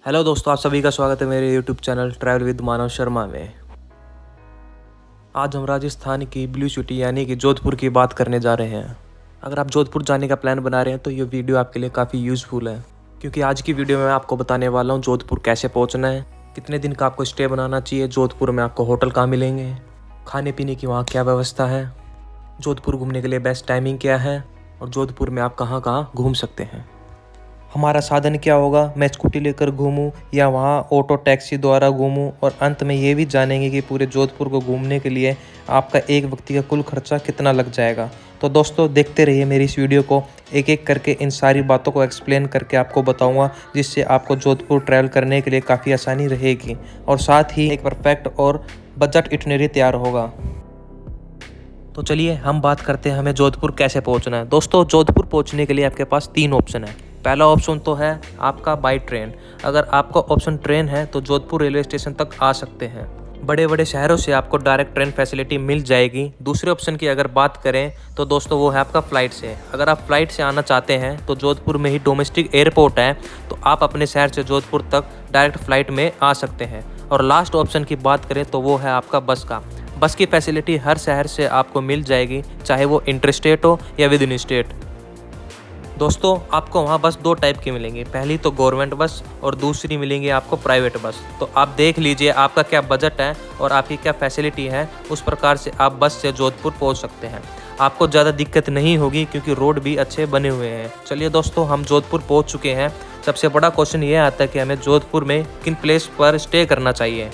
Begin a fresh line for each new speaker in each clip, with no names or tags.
Hello दोस्तों, आप सभी का स्वागत है मेरे यूट्यूब चैनल ट्रैवल विद मानव शर्मा में। आज हम राजस्थान की ब्लू सिटी यानी कि जोधपुर की बात करने जा रहे हैं। अगर आप जोधपुर जाने का प्लान बना रहे हैं तो ये वीडियो आपके लिए काफ़ी यूज़फुल है, क्योंकि आज की वीडियो में मैं आपको बताने वाला हूँ जोधपुर कैसे पहुँचना है, कितने दिन का आपको स्टे बनाना चाहिए, जोधपुर में आपको होटल कहाँ मिलेंगे, खाने पीने की वहाँ क्या व्यवस्था है, जोधपुर घूमने के लिए बेस्ट टाइमिंग क्या है और जोधपुर में आप कहाँ कहाँ घूम सकते हैं। हमारा साधन क्या होगा, मैं स्कूटी लेकर घूमूं या वहाँ ऑटो टैक्सी द्वारा घूमूं, और अंत में ये भी जानेंगे कि पूरे जोधपुर को घूमने के लिए आपका एक व्यक्ति का कुल खर्चा कितना लग जाएगा। तो दोस्तों देखते रहिए मेरी इस वीडियो को, एक एक करके इन सारी बातों को एक्सप्लेन करके आपको बताऊंगा, जिससे आपको जोधपुर ट्रैवल करने के लिए काफ़ी आसानी रहेगी और साथ ही एक परफेक्ट और बजट इटिनरी तैयार होगा। तो चलिए हम बात करते हैं हमें जोधपुर कैसे पहुंचना है। दोस्तों जोधपुर पहुंचने के लिए आपके पास 3 ऑप्शन है। पहला ऑप्शन तो है आपका बाय ट्रेन। अगर आपका ऑप्शन ट्रेन है तो जोधपुर रेलवे स्टेशन तक आ सकते हैं। बड़े बड़े शहरों से आपको डायरेक्ट ट्रेन फैसिलिटी मिल जाएगी। दूसरे ऑप्शन की अगर बात करें तो दोस्तों वो है आपका फ़्लाइट से। अगर आप फ्लाइट से आना चाहते हैं तो जोधपुर में ही डोमेस्टिक एयरपोर्ट है, तो आप अपने शहर से जोधपुर तक डायरेक्ट फ़्लाइट में आ सकते हैं। और लास्ट ऑप्शन की बात करें तो वो है आपका बस का। बस की फैसिलिटी हर शहर से आपको मिल जाएगी, चाहे वो इंटर स्टेट हो या विद इन स्टेट। दोस्तों आपको वहाँ बस 2 टाइप की मिलेंगी, पहली तो गवर्नमेंट बस और दूसरी मिलेंगी आपको प्राइवेट बस। तो आप देख लीजिए आपका क्या बजट है और आपकी क्या फैसिलिटी है, उस प्रकार से आप बस से जोधपुर पहुँच सकते हैं। आपको ज़्यादा दिक्कत नहीं होगी क्योंकि रोड भी अच्छे बने हुए हैं। चलिए दोस्तों हम जोधपुर पहुँच चुके हैं। सबसे बड़ा क्वेश्चन ये आता है कि हमें जोधपुर में किन प्लेस पर स्टे करना चाहिए।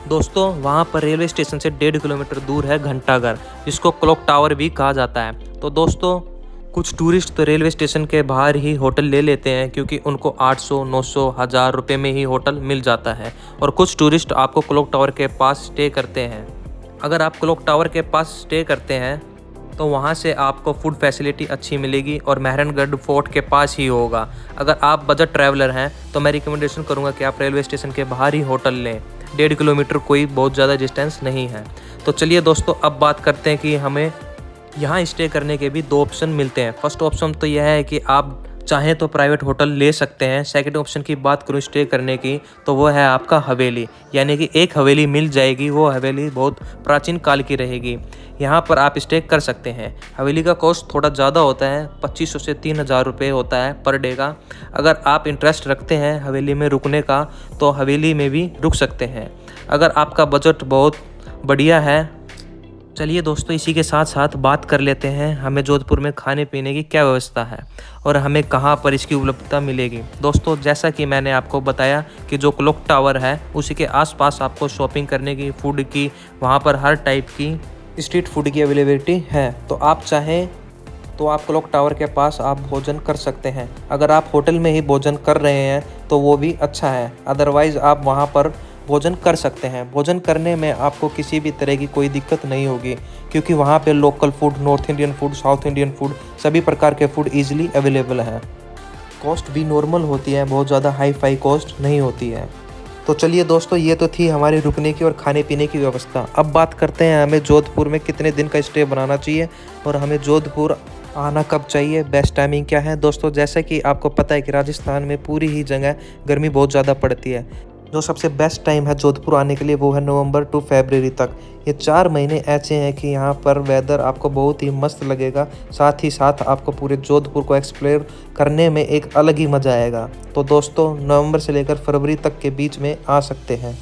दोस्तों वहाँ पर रेलवे स्टेशन से 1.5 किलोमीटर दूर है घंटाघर, जिसको क्लॉक टावर भी कहा जाता है। तो दोस्तों कुछ टूरिस्ट तो रेलवे स्टेशन के बाहर ही होटल ले लेते हैं, क्योंकि उनको 800, 900, 1000 रुपये में ही होटल मिल जाता है। और कुछ टूरिस्ट आपको क्लॉक टावर के पास स्टे करते हैं। अगर आप क्लॉक टावर के पास स्टे करते हैं तो वहाँ से आपको फूड फैसिलिटी अच्छी मिलेगी और मेहरानगढ़ फोर्ट के पास ही होगा। अगर आप बजट ट्रैवलर हैं तो मैं रिकमेंडेशन करूँगा कि आप रेलवे स्टेशन के बाहर ही होटल लें। 1.5 किलोमीटर कोई बहुत ज़्यादा डिस्टेंस नहीं है। तो चलिए दोस्तों अब बात करते हैं कि हमें यहाँ स्टे करने के भी 2 ऑप्शन मिलते हैं। फर्स्ट ऑप्शन तो यह है कि आप चाहें तो प्राइवेट होटल ले सकते हैं। सेकंड ऑप्शन की बात करूँ स्टे करने की तो वो है आपका हवेली, यानी कि एक हवेली मिल जाएगी। वो हवेली बहुत प्राचीन काल की रहेगी, यहाँ पर आप स्टे कर सकते हैं। हवेली का कॉस्ट थोड़ा ज़्यादा होता है, 2500 से 3000 रुपये होता है पर डे का। अगर आप इंटरेस्ट रखते हैं हवेली में रुकने का तो हवेली में भी रुक सकते हैं, अगर आपका बजट बहुत बढ़िया है। चलिए दोस्तों इसी के साथ साथ बात कर लेते हैं हमें जोधपुर में खाने पीने की क्या व्यवस्था है और हमें कहाँ पर इसकी उपलब्धता मिलेगी। दोस्तों जैसा कि मैंने आपको बताया कि जो क्लॉक टावर है उसी के आसपास आपको शॉपिंग करने की, फूड की, वहाँ पर हर टाइप की स्ट्रीट फूड की अवेलेबिलिटी है। तो आप चाहें तो आप क्लॉक टावर के पास आप भोजन कर सकते हैं। अगर आप होटल में ही भोजन कर रहे हैं तो वो भी अच्छा है, अदरवाइज़ आप वहाँ पर भोजन कर सकते हैं। भोजन करने में आपको किसी भी तरह की कोई दिक्कत नहीं होगी, क्योंकि वहाँ पे local food, north Indian food, south Indian food, सभी प्रकार के फूड ईजिली अवेलेबल हैं। कॉस्ट भी नॉर्मल होती है, बहुत ज़्यादा हाई फाई कॉस्ट नहीं होती है। तो चलिए दोस्तों ये तो थी हमारी रुकने की और खाने पीने की व्यवस्था। अब बात करते हैं हमें जोधपुर में कितने दिन का स्टे बनाना चाहिए और हमें जोधपुर आना कब चाहिए, बेस्ट टाइमिंग क्या है। दोस्तों जैसा कि आपको पता है कि राजस्थान में पूरी ही जगह गर्मी बहुत ज़्यादा पड़ती है। जो सबसे बेस्ट टाइम है जोधपुर आने के लिए वो है नवंबर टू फरवरी तक। ये 4 महीने ऐसे हैं कि यहाँ पर वेदर आपको बहुत ही मस्त लगेगा, साथ ही साथ आपको पूरे जोधपुर को एक्सप्लोर करने में एक अलग ही मज़ा आएगा। तो दोस्तों नवंबर से लेकर फरवरी तक के बीच में आ सकते हैं।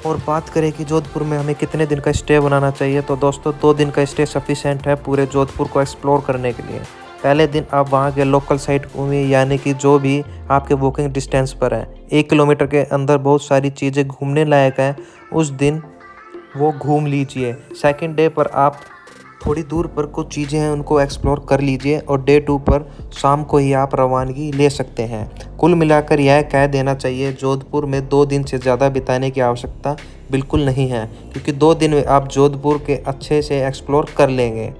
और बात करें कि जोधपुर में हमें कितने दिन का स्टे बनाना चाहिए, तो दोस्तों 2 दिन का स्टे सफिशेंट है पूरे जोधपुर को एक्सप्लोर करने के लिए। पहले दिन आप वहाँ के लोकल साइट घूमिए, यानी कि जो भी आपके वॉकिंग डिस्टेंस पर है, 1 किलोमीटर के अंदर बहुत सारी चीज़ें घूमने लायक हैं, उस दिन वो घूम लीजिए। सेकंड डे पर आप थोड़ी दूर पर कुछ चीज़ें हैं उनको एक्सप्लोर कर लीजिए और डे 2 पर शाम को ही आप रवानगी ले सकते हैं। कुल मिलाकर यह कह देना चाहिए जोधपुर में 2 दिन से ज़्यादा बिताने की आवश्यकता बिल्कुल नहीं है, क्योंकि 2 दिन में आप जोधपुर के अच्छे से एक्सप्लोर कर लेंगे।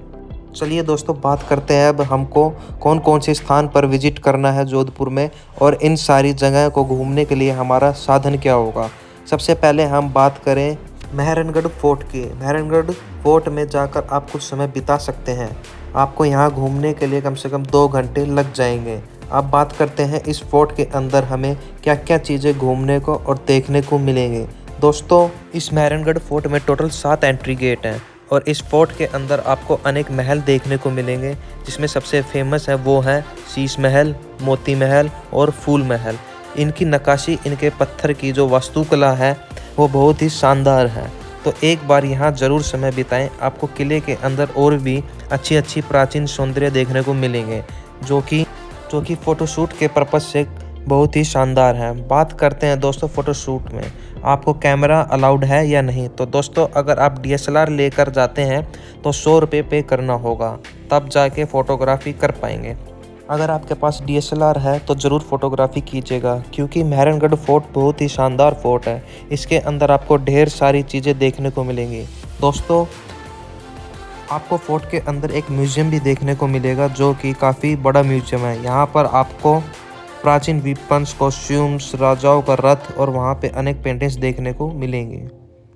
चलिए दोस्तों बात करते हैं अब हमको कौन कौन से स्थान पर विजिट करना है जोधपुर में और इन सारी जगह को घूमने के लिए हमारा साधन क्या होगा। सबसे पहले हम बात करें मेहरानगढ़ फोर्ट की। मेहरानगढ़ फोर्ट में जाकर आप कुछ समय बिता सकते हैं। आपको यहाँ घूमने के लिए कम से कम 2 घंटे लग जाएंगे। अब बात करते हैं इस फोर्ट के अंदर हमें क्या क्या चीज़ें घूमने को और देखने को मिलेंगे। दोस्तों, इस मेहरानगढ़ फोर्ट में टोटल 7 एंट्री गेट हैं और इस फोर्ट के अंदर आपको अनेक महल देखने को मिलेंगे, जिसमें सबसे फेमस है वो है शीश महल, मोती महल और फूल महल। इनकी नक्काशी, इनके पत्थर की जो वास्तुकला है वो बहुत ही शानदार है। तो एक बार यहाँ ज़रूर समय बिताएं। आपको किले के अंदर और भी अच्छी अच्छी प्राचीन सौंदर्य देखने को मिलेंगे जो कि फ़ोटोशूट के पर्पज़ से बहुत ही शानदार है। बात करते हैं दोस्तों फ़ोटोशूट में आपको कैमरा अलाउड है या नहीं। तो दोस्तों, अगर आप DSLR लेकर जाते हैं तो 100 रुपये पे करना होगा, तब जाके फ़ोटोग्राफी कर पाएंगे। अगर आपके पास DSLR है तो ज़रूर फ़ोटोग्राफी कीजिएगा, क्योंकि मेहरानगढ़ फोर्ट बहुत ही शानदार फोर्ट है। इसके अंदर आपको ढेर सारी चीज़ें देखने को मिलेंगी। दोस्तों, आपको फोर्ट के अंदर एक म्यूज़ियम भी देखने को मिलेगा जो कि काफ़ी बड़ा म्यूज़ियम है। यहाँ पर आपको प्राचीन वेपन्स, कॉस्ट्यूम्स, राजाओं का रथ और वहाँ पे अनेक पेंटिंग्स देखने को मिलेंगे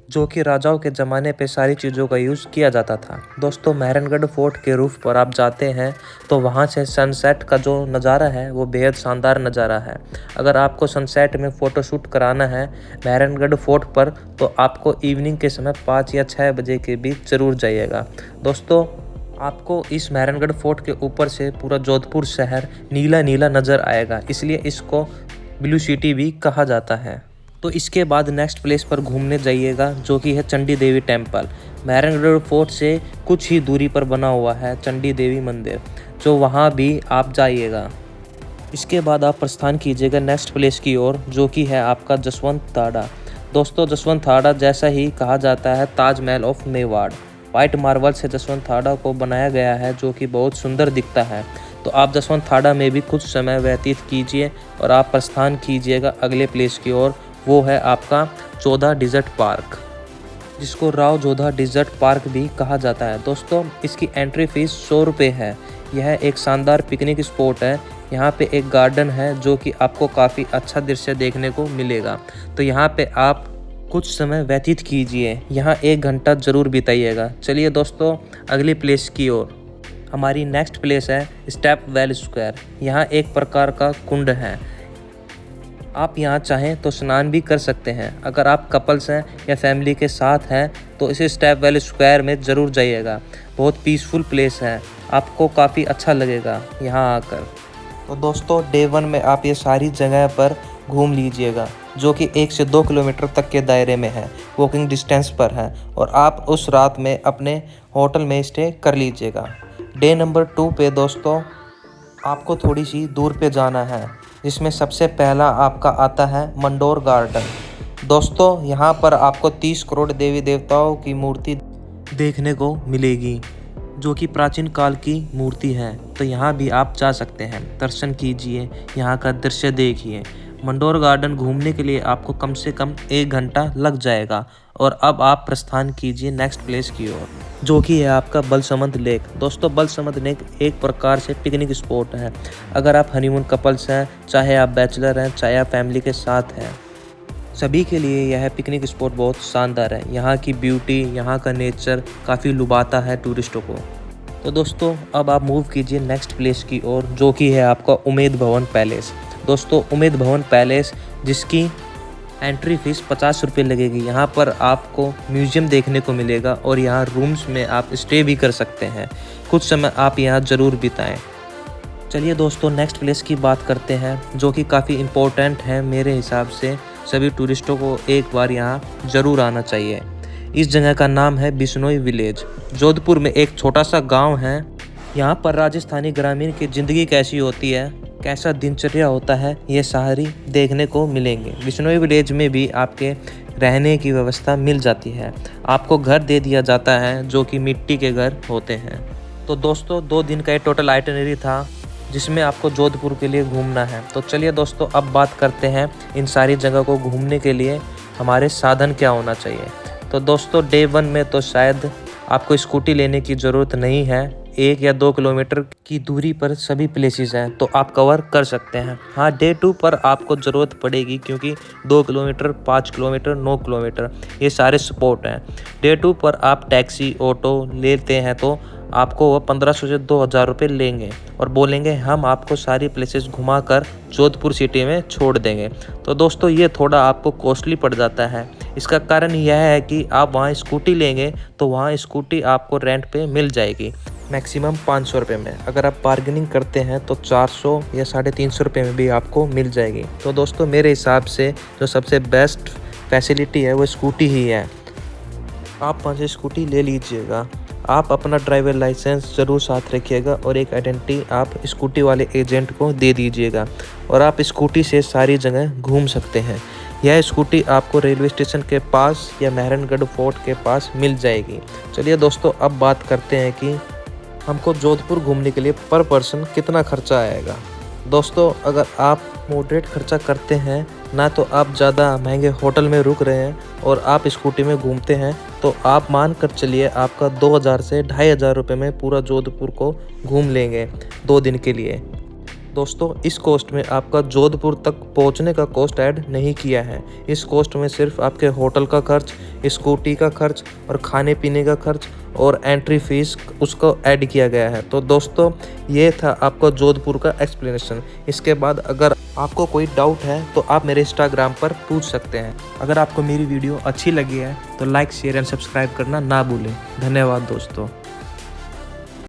जो कि राजाओं के ज़माने पे सारी चीज़ों का यूज़ किया जाता था। दोस्तों, मेहरानगढ़ फोर्ट के रूफ़ पर आप जाते हैं तो वहाँ से सनसेट का जो नज़ारा है वो बेहद शानदार नज़ारा है। अगर आपको सनसेट में फ़ोटोशूट कराना है मेहरानगढ़ फोर्ट पर तो आपको इवनिंग के समय 5 या 6 बजे के बीच ज़रूर जाइएगा। दोस्तों, आपको इस मेहरानगढ़ फोर्ट के ऊपर से पूरा जोधपुर शहर नीला नीला नज़र आएगा, इसलिए इसको ब्लू सिटी भी कहा जाता है। तो इसके बाद नेक्स्ट प्लेस पर घूमने जाइएगा जो कि है चंडी देवी टेम्पल। मेहरानगढ़ फोर्ट से कुछ ही दूरी पर बना हुआ है चंडी देवी मंदिर, जो वहाँ भी आप जाइएगा। इसके बाद आप प्रस्थान कीजिएगा नेक्स्ट प्लेस की ओर जो कि है आपका जसवंत ठाड़ा। दोस्तों, जसवंत ठाड़ा जैसा ही कहा जाता है Taj Mahal of Mewar. White marble से जसवंत ठाड़ा को बनाया गया है जो कि बहुत सुंदर दिखता है। तो आप जसवंत ठाड़ा में भी कुछ समय व्यतीत कीजिए और आप प्रस्थान कीजिएगा अगले प्लेस की ओर, वो है आपका जोधा डिज़र्ट पार्क, जिसको राव जोधा डिज़र्ट पार्क भी कहा जाता है। दोस्तों, इसकी एंट्री फीस 100 रुपये है। यह एक शानदार पिकनिक स्पॉट है। यहाँ पे एक गार्डन है जो कि आपको काफ़ी अच्छा दृश्य देखने को मिलेगा। तो यहाँ पे आप कुछ समय व्यतीत कीजिए, यहाँ 1 घंटा ज़रूर बिताइएगा। चलिए दोस्तों, अगली प्लेस की ओर। हमारी नेक्स्ट प्लेस है स्टेप वेल स्क्वायर। यहाँ एक प्रकार का कुंड है। आप यहाँ चाहें तो स्नान भी कर सकते हैं। अगर आप कपल्स हैं या फैमिली के साथ हैं तो इस स्टेप वेल स्क्वायर में ज़रूर जाइएगा। बहुत पीसफुल प्लेस है, आपको काफ़ी अच्छा लगेगा यहाँ आकर। तो दोस्तों, डे 1 में आप ये सारी जगह पर घूम लीजिएगा जो कि 1 से 2 किलोमीटर तक के दायरे में है, वॉकिंग डिस्टेंस पर है, और आप उस रात में अपने होटल में स्टे कर लीजिएगा। डे नंबर 2 पे दोस्तों आपको थोड़ी सी दूर पे जाना है, जिसमें सबसे पहला आपका आता है मंडोर गार्डन। दोस्तों, यहाँ पर आपको 30 करोड़ देवी देवताओं की मूर्ति देखने को मिलेगी जो कि प्राचीन काल की मूर्ति है। तो यहाँ भी आप जा सकते हैं, दर्शन कीजिए, यहाँ का दृश्य देखिए। मंडोर गार्डन घूमने के लिए आपको कम से कम 1 घंटा लग जाएगा। और अब आप प्रस्थान कीजिए नेक्स्ट प्लेस की ओर जो कि है आपका बलसमंद लेक। दोस्तों, बलसमंद लेक एक प्रकार से पिकनिक स्पॉट है। अगर आप हनीमून कपल्स हैं, चाहे आप बैचलर हैं, चाहे आप फैमिली के साथ हैं, सभी के लिए यह पिकनिक स्पॉट बहुत शानदार है। यहाँ की ब्यूटी, यहाँ का नेचर काफ़ी लुभाता है टूरिस्टों को। तो दोस्तों, अब आप मूव कीजिए नेक्स्ट प्लेस की ओर जो कि है आपका उमेद भवन पैलेस। दोस्तों, उमेद भवन पैलेस जिसकी एंट्री फीस 50 रुपये लगेगी। यहाँ पर आपको म्यूज़ियम देखने को मिलेगा और यहाँ रूम्स में आप स्टे भी कर सकते हैं। कुछ समय आप यहाँ ज़रूर बिताएं। चलिए दोस्तों, नेक्स्ट प्लेस की बात करते हैं जो कि काफ़ी इम्पोर्टेंट है मेरे हिसाब से। सभी टूरिस्टों को एक बार यहाँ ज़रूर आना चाहिए। इस जगह का नाम है बिश्नोई विलेज। जोधपुर में एक छोटा सा गाँव है। यहाँ पर राजस्थानी ग्रामीण की ज़िंदगी कैसी होती है, कैसा दिनचर्या होता है, ये सारी देखने को मिलेंगे। बिश्नोई विलेज में भी आपके रहने की व्यवस्था मिल जाती है। आपको घर दे दिया जाता है जो कि मिट्टी के घर होते हैं। तो दोस्तों, 2 दिन का ये टोटल आइटनरी था जिसमें आपको जोधपुर के लिए घूमना है। तो चलिए दोस्तों, अब बात करते हैं इन सारी जगह को घूमने के लिए हमारे साधन क्या होना चाहिए। तो दोस्तों, डे 1 में तो शायद आपको स्कूटी लेने की ज़रूरत नहीं है। 1 या 2 किलोमीटर की दूरी पर सभी प्लेसेस हैं तो आप कवर कर सकते हैं। हाँ, डे 2 पर आपको ज़रूरत पड़ेगी क्योंकि 2 किलोमीटर, 5 किलोमीटर, 9 किलोमीटर ये सारे स्पॉट हैं। डे 2 पर आप टैक्सी, ऑटो लेते हैं तो आपको वो 1500 से 2000 रुपये लेंगे और बोलेंगे हम आपको सारी प्लेसेस घुमाकर जोधपुर सिटी में छोड़ देंगे। तो दोस्तों ये थोड़ा आपको कॉस्टली पड़ जाता है। इसका कारण यह है कि आप वहाँ स्कूटी लेंगे तो वहाँ स्कूटी आपको रेंट पे मिल जाएगी मैक्सिमम 500 रुपये में। अगर आप बार्गेनिंग करते हैं तो 400 या 350 रुपये में भी आपको मिल जाएगी। तो दोस्तों मेरे हिसाब से जो सबसे बेस्ट फैसिलिटी है वो स्कूटी ही है। आप वहाँ से स्कूटी ले लीजिएगा। आप अपना ड्राइवर लाइसेंस ज़रूर साथ रखिएगा और एक आइडेंटिटी आप स्कूटी वाले एजेंट को दे दीजिएगा और आप स्कूटी से सारी जगह घूम सकते हैं। यह स्कूटी आपको रेलवे स्टेशन के पास या मेहरानगढ़ फोर्ट के पास मिल जाएगी। चलिए दोस्तों अब बात करते हैं कि हमको जोधपुर घूमने के लिए पर पर्सन कितना खर्चा आएगा। दोस्तों अगर आप मॉडरेट खर्चा करते हैं, ना तो आप ज़्यादा महंगे होटल में रुक रहे हैं और आप स्कूटी में घूमते हैं, तो आप मान कर चलिए आपका 2000 से 2500 रुपये में पूरा जोधपुर को घूम लेंगे 2 दिन के लिए। दोस्तों इस कॉस्ट में आपका जोधपुर तक पहुंचने का कॉस्ट ऐड नहीं किया है। इस कॉस्ट में सिर्फ आपके होटल का खर्च, स्कूटी का खर्च और खाने पीने का खर्च और एंट्री फीस उसको ऐड किया गया है। तो दोस्तों ये था आपका जोधपुर का एक्सप्लेनेशन। इसके बाद अगर आपको कोई डाउट है तो आप मेरे इंस्टाग्राम पर पूछ सकते हैं। अगर आपको मेरी वीडियो अच्छी लगी है तो लाइक, शेयर एंड सब्सक्राइब करना ना भूलें। धन्यवाद दोस्तों।